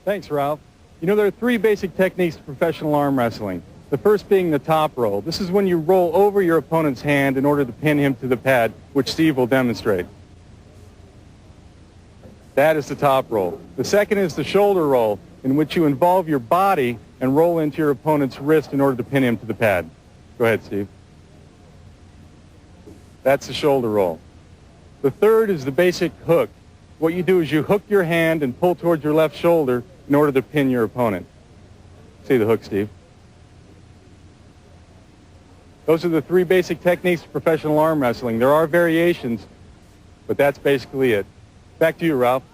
Thanks, Ralph. You know, there are three basic techniques to professional arm wrestling. The first being the top roll. This is when you roll over your opponent's hand in order to pin him to the pad, which Steve will demonstrate. That is the top roll. The second is the shoulder roll, in which you involve your body and roll into your opponent's wrist in order to pin him to the pad. Go ahead, Steve. That's the shoulder roll. The third is the basic hook. What you do is you hook your hand and pull towards your left shoulder in order to pin your opponent. See the hook, Steve? Those are the three basic techniques of professional arm wrestling. There are variations, but that's basically it. Back to you, Ralph.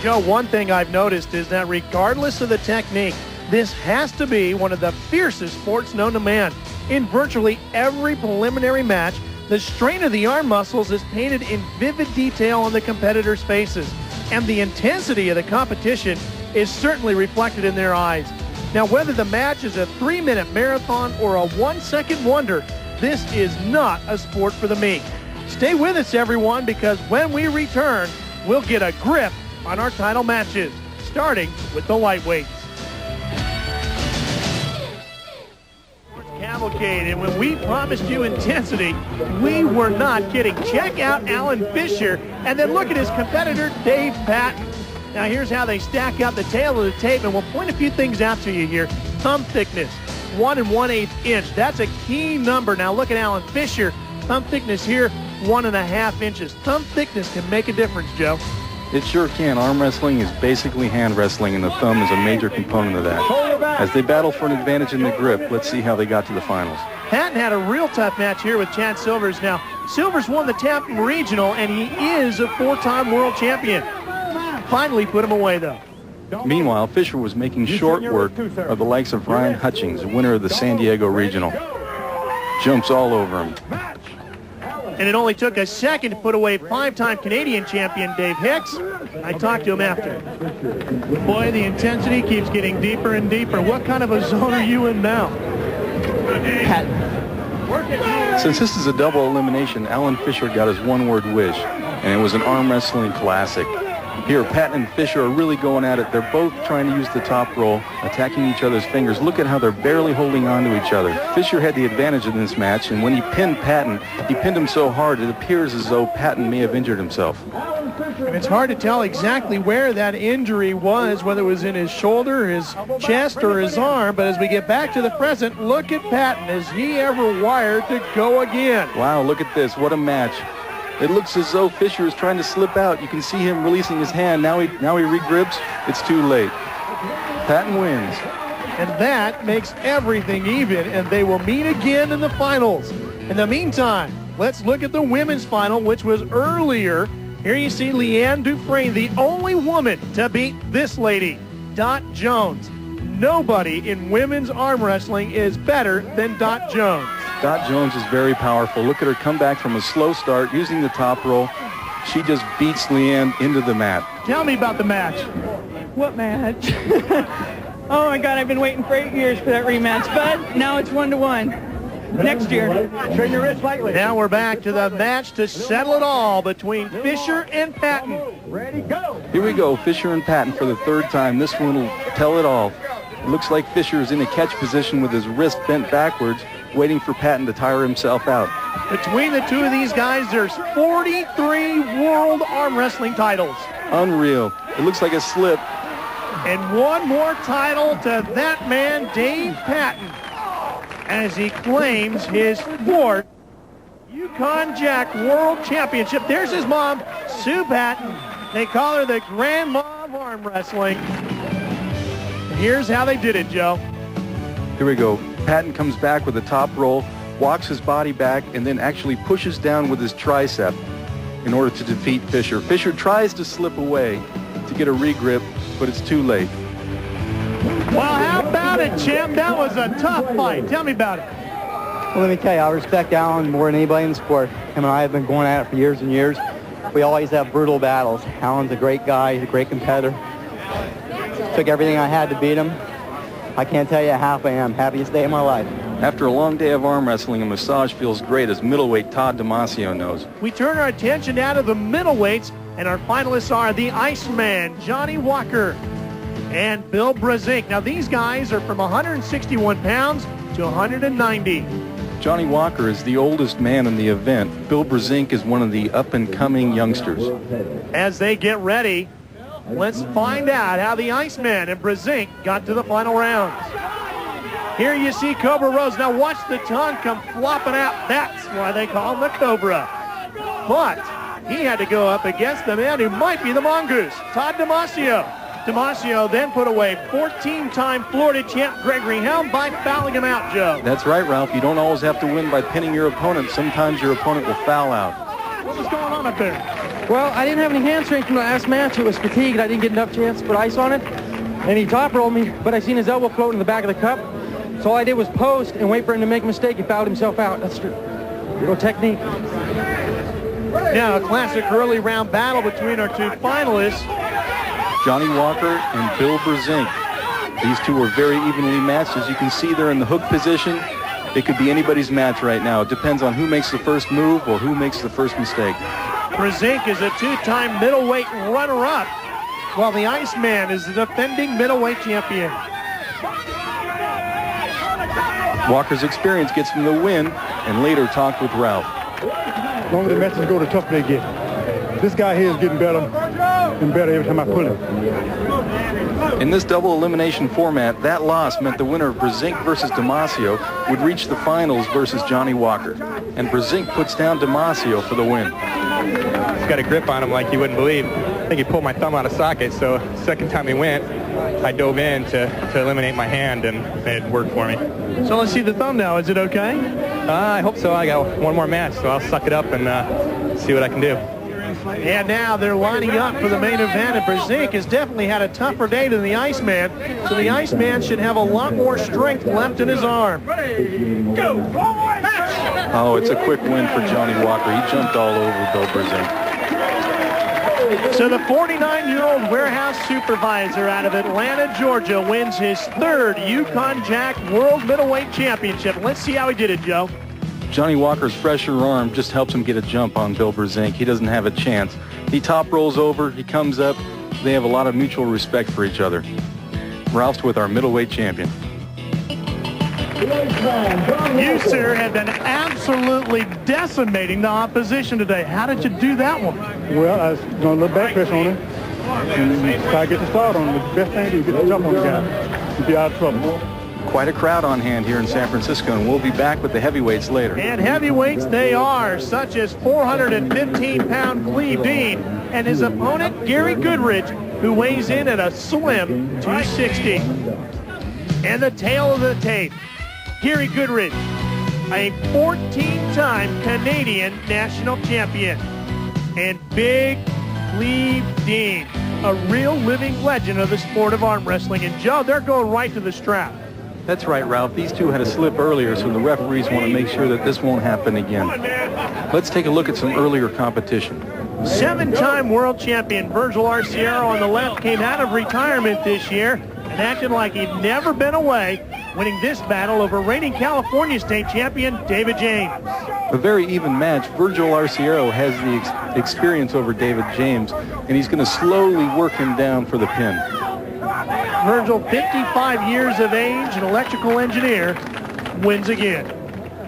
Joe, one thing I've noticed is that regardless of the technique, this has to be one of the fiercest sports known to man. In virtually every preliminary match, the strain of the arm muscles is painted in vivid detail on the competitors' faces, and the intensity of the competition is certainly reflected in their eyes. Now, whether the match is a 3-minute marathon or a 1-second wonder, this is not a sport for the meek. Stay with us, everyone, because when we return, we'll get a grip on our title matches, starting with the lightweights. Cavalcade, and when we promised you intensity, we were not kidding. Check out Alan Fisher, and then look at his competitor, Dave Patton. Now here's how they stack out the tail of the tape, and we'll point a few things out to you here. Thumb thickness, 1 1/8 inch. That's a key number. Now look at Alan Fisher. Thumb thickness here, 1.5 inches. Thumb thickness can make a difference, Joe. It sure can. Arm wrestling is basically hand wrestling, and the thumb is a major component of that. As they battle for an advantage in the grip, let's see how they got to the finals. Patton had a real tough match here with Chad Silvers. Now, Silvers won the Tampa Regional, and he is a 4-time world champion. Finally put him away, though. Meanwhile, Fisher was making short work of the likes of Ryan Hutchings, winner of the San Diego Regional. Jumps all over him. And it only took a second to put away 5-time Canadian champion Dave Hicks. I talked to him after. Boy, the intensity keeps getting deeper and deeper. What kind of a zone are you in now? Since this is a double elimination, Alan Fisher got his one-word wish, and it was an arm wrestling classic. Here, Patton and Fisher are really going at it. They're both trying to use the top roll, attacking each other's fingers. Look at how they're barely holding on to each other. Fisher had the advantage in this match, and when he pinned Patton, he pinned him so hard it appears as though Patton may have injured himself. And it's hard to tell exactly where that injury was, whether it was in his shoulder, his chest, or his arm. But as we get back to the present, look at Patton. Is he ever wired to go again? Wow, look at this. What a match. It looks as though Fisher is trying to slip out. You can see him releasing his hand. Now he regrips. It's too late. Patton wins. And that makes everything even, and they will meet again in the finals. In the meantime, let's look at the women's final, which was earlier. Here you see Leanne Dufresne, the only woman to beat this lady, Dot Jones. Nobody in women's arm wrestling is better than Dot Jones. Dot Jones is very powerful. Look at her come back from a slow start using the top roll. She just beats Leanne into the mat. Tell me about the match. What match? Oh my God, I've been waiting for 8 years for that rematch, but now it's 1-1. Next year. Turn your wrist lightly. Now we're back to the match to settle it all between Fisher and Patton. Ready, go. Here we go, Fisher and Patton for the third time. This one will tell it all. It looks like Fisher is in a catch position with his wrist bent backwards, waiting for Patton to tire himself out. Between the two of these guys, there's 43 world arm wrestling titles. Unreal. It looks like a slip. And one more title to that man, Dave Patton, as he claims his fourth Yukon Jack World Championship. There's his mom, Sue Patton. They call her the grandma of arm wrestling. And here's how they did it, Joe. Here we go. Patton comes back with a top roll, walks his body back, and then actually pushes down with his tricep in order to defeat Fisher. Fisher tries to slip away to get a regrip, but it's too late. Well, how about it, champ? That was a tough fight. Tell me about it. Well, let me tell you, I respect Alan more than anybody in the sport. Him and I have been going at it for years and years. We always have brutal battles. Alan's a great guy. He's a great competitor. Took everything I had to beat him. I can't tell you how happy I am. Happiest day of my life. After a long day of arm wrestling, a massage feels great, as middleweight Todd Damasio knows. We turn our attention now to the middleweights, and our finalists are the Iceman, Johnny Walker, and Bill Brzezinski. Now, these guys are from 161 pounds to 190. Johnny Walker is the oldest man in the event. Bill Brzezinski is one of the up-and-coming youngsters. As they get ready, let's find out how the Iceman and Brzezinski got to the final rounds. Here you see Cobra Rose. Now watch the tongue come flopping out. That's why they call him the Cobra. But he had to go up against the man who might be the mongoose, Todd Damasio. Damasio then put away 14-time Florida champ Gregory Helm by fouling him out, Joe. That's right, Ralph. You don't always have to win by pinning your opponent. Sometimes your opponent will foul out. What was going on up there? Well, I didn't have any hand strength from the last match. It was fatigued. I didn't get enough chance to put ice on it. And he top rolled me, but I seen his elbow float in the back of the cup. So all I did was post and wait for him to make a mistake. He fouled himself out. That's true. Little technique. Now, a classic early round battle between our two finalists. Johnny Walker and Bill Brzezinski. These two are very evenly matched. As you can see, they're in the hook position. It could be anybody's match right now. It depends on who makes the first move or who makes the first mistake. Brzezinski is a two-time middleweight runner-up, while the Iceman is the defending middleweight champion. Walker's experience gets him the win, and later talked with Ralph. The longer the matches go, the tougher they get. This guy here is getting better and better every time I pull him. In this double elimination format, that loss meant the winner of Brzezinski versus Damasio would reach the finals versus Johnny Walker. And Brzezinski puts down Damasio for the win. He's got a grip on him like you wouldn't believe. I think he pulled my thumb out of socket, so second time he went, I dove in to eliminate my hand, and it worked for me. So let's see the thumb now. Is it okay? I hope so. I got one more match, so I'll suck it up and see what I can do. And now they're lining up for the main event, and Brzezinski has definitely had a tougher day than the Iceman, so the Iceman should have a lot more strength left in his arm. Oh, it's a quick win for Johnny Walker. He jumped all over Bill Brzezinski. So the 49-year-old warehouse supervisor out of Atlanta, Georgia, wins his third Yukon Jack World Middleweight Championship. Let's see how he did it, Joe. Johnny Walker's fresher arm just helps him get a jump on Bill Brzezinski. He doesn't have a chance. He top rolls over, he comes up. They have a lot of mutual respect for each other. Ralph's with our middleweight champion. You, sir, have been absolutely decimating the opposition today. How did you do that one? Well, I was going a little back press on him and try to get the start on him. The best thing to do is get the jump on the guy and be out of trouble. Quite a crowd on hand here in San Francisco, and we'll be back with the heavyweights later. And heavyweights they are, such as 415-pound Cleve Dean and his opponent, Gary Goodridge, who weighs in at a slim 260. And the tail of the tape, Gary Goodridge, a 14-time Canadian national champion. And Big Cleve Dean, a real living legend of the sport of arm wrestling. And Joe, they're going right to the strap. That's right, Ralph. These two had a slip earlier, so the referees want to make sure that this won't happen again. Let's take a look at some earlier competition. 7-time world champion Virgil Arciero on the left came out of retirement this year and acted like he'd never been away, winning this battle over reigning California state champion David James. A very even match. Virgil Arciero has the experience over David James, and he's going to slowly work him down for the pin. Virgil, 55 years of age, an electrical engineer, wins again.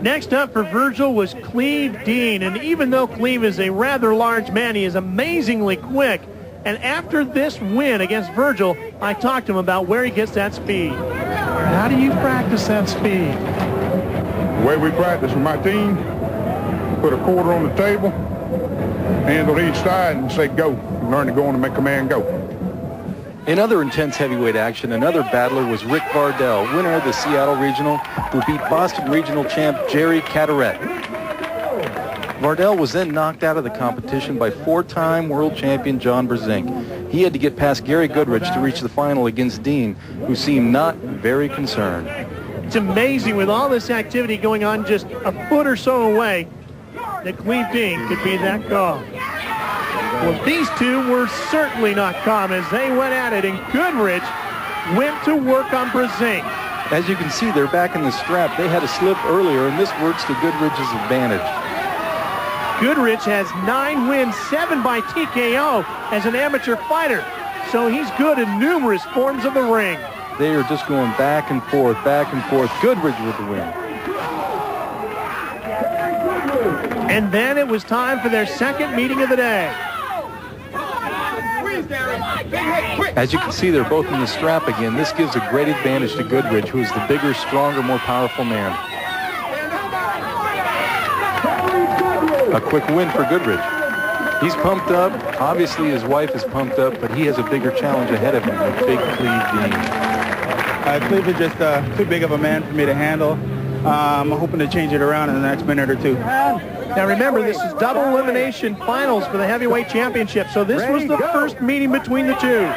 Next up for Virgil was Cleve Dean, and even though Cleve is a rather large man, he is amazingly quick. And after this win against Virgil, I talked to him about where he gets that speed. How do you practice that speed? The way we practice with my team, put a quarter on the table, hands on each side, and say go. Learn to go on and make a man go. In other intense heavyweight action, another battler was Rick Vardell, winner of the Seattle Regional, who beat Boston Regional champ Jerry Carteret. Vardell was then knocked out of the competition by 4-time world champion John Brzezinski. He had to get past Gary Goodridge to reach the final against Dean, who seemed not very concerned. It's amazing with all this activity going on just a foot or so away that Cleve Dean could be that calm. Well, these two were certainly not calm as they went at it, and Goodridge went to work on Brzezinski. As you can see, they're back in the strap. They had a slip earlier, and this works to Goodridge's advantage. Goodridge has 9 wins, 7 by TKO as an amateur fighter. So he's good in numerous forms of the ring. They are just going back and forth, back and forth. Goodridge with the win. And then it was time for their second meeting of the day. As you can see, they're both in the strap again. This gives a great advantage to Goodridge, who is the bigger, stronger, more powerful man. A quick win for Goodridge. He's pumped up. Obviously, his wife is pumped up, but he has a bigger challenge ahead of him with Big Cleve Dean. Cleve is just too big of a man for me to handle. I'm hoping to change it around in the next minute or two. Now remember, this is double elimination finals for the heavyweight championship, so this was the first meeting between the two.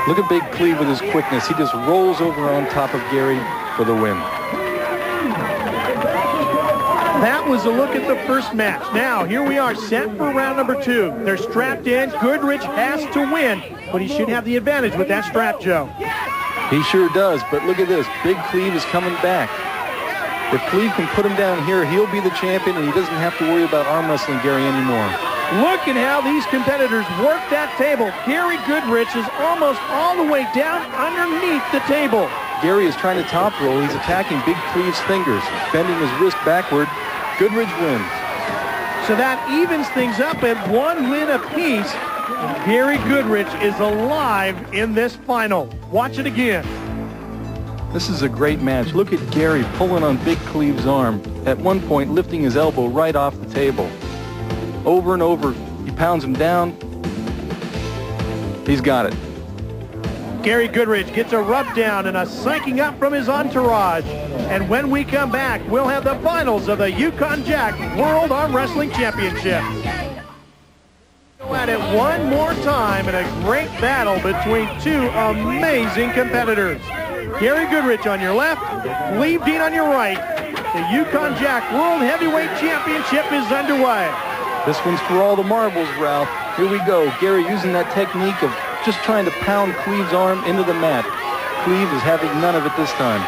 Look at Big Cleve with his quickness. He just rolls over on top of Gary for the win. That was a look at the first match. Now, here we are, set for round number 2. They're strapped in. Goodridge has to win, but he should have the advantage with that strap, Joe. He sure does, but look at this. Big Cleve is coming back. If Cleve can put him down here, he'll be the champion, and he doesn't have to worry about arm wrestling Gary anymore. Look at how these competitors work that table. Gary Goodridge is almost all the way down underneath the table. Gary is trying to top roll. He's attacking Big Cleve's fingers, bending his wrist backward. Goodridge wins. So that evens things up at 1 win apiece. Gary Goodridge is alive in this final. Watch it again. This is a great match. Look at Gary pulling on Big Cleve's arm, at one point lifting his elbow right off the table. Over and over, he pounds him down. He's got it. Gary Goodridge gets a rub down and a psyching up from his entourage. And when we come back, we'll have the finals of the Yukon Jack World Arm Wrestling Championship. Go at it one more time in a great battle between two amazing competitors. Gary Goodridge on your left, Cleve Dean on your right. The Yukon Jack World Heavyweight Championship is underway. This one's for all the marbles, Ralph. Here we go. Gary using that technique of just trying to pound Cleve's arm into the mat. Cleve is having none of it this time.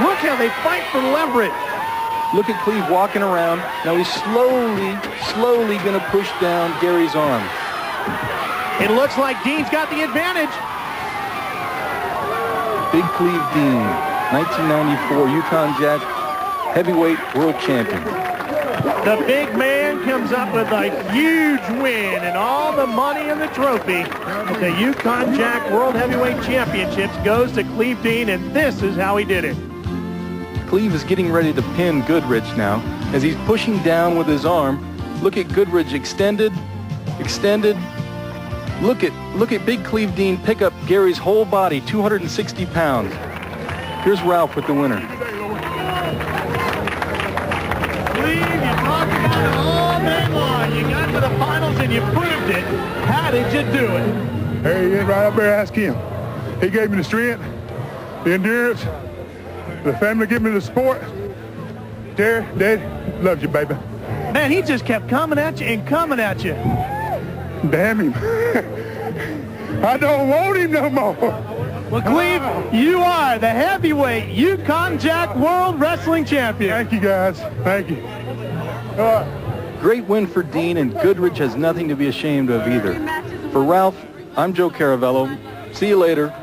Look how they fight for leverage. Look at Cleve walking around. Now he's slowly going to push down Gary's arm. It looks like Dean's got the advantage. Big Cleve Dean, 1994 Yukon Jack Heavyweight World Champion. The big man comes up with a huge win and all the money and the trophy. But the Yukon Jack World Heavyweight Championships goes to Cleve Dean, and this is how he did it. Cleve is getting ready to pin Goodridge now as he's pushing down with his arm. Look at Goodridge extended. Look at Big Cleve Dean pick up Gary's whole body, 260 pounds. Here's Ralph with the winner. Cleve, you talked about it all day long. You got to the finals and you proved it. How did you do it? Hey, you right up there, ask him. He gave me the strength, the endurance, the family gave me the support. Terry, Daddy, loves you, baby. Man, he just kept coming at you and coming at you. Damn him. I don't want him no more. Well, Cleve, you are the heavyweight Yukon Jack World Wrestling Champion. Thank you, guys. Thank you. Great win for Dean, and Goodridge has nothing to be ashamed of either. For Ralph, I'm Joe Caravello. See you later.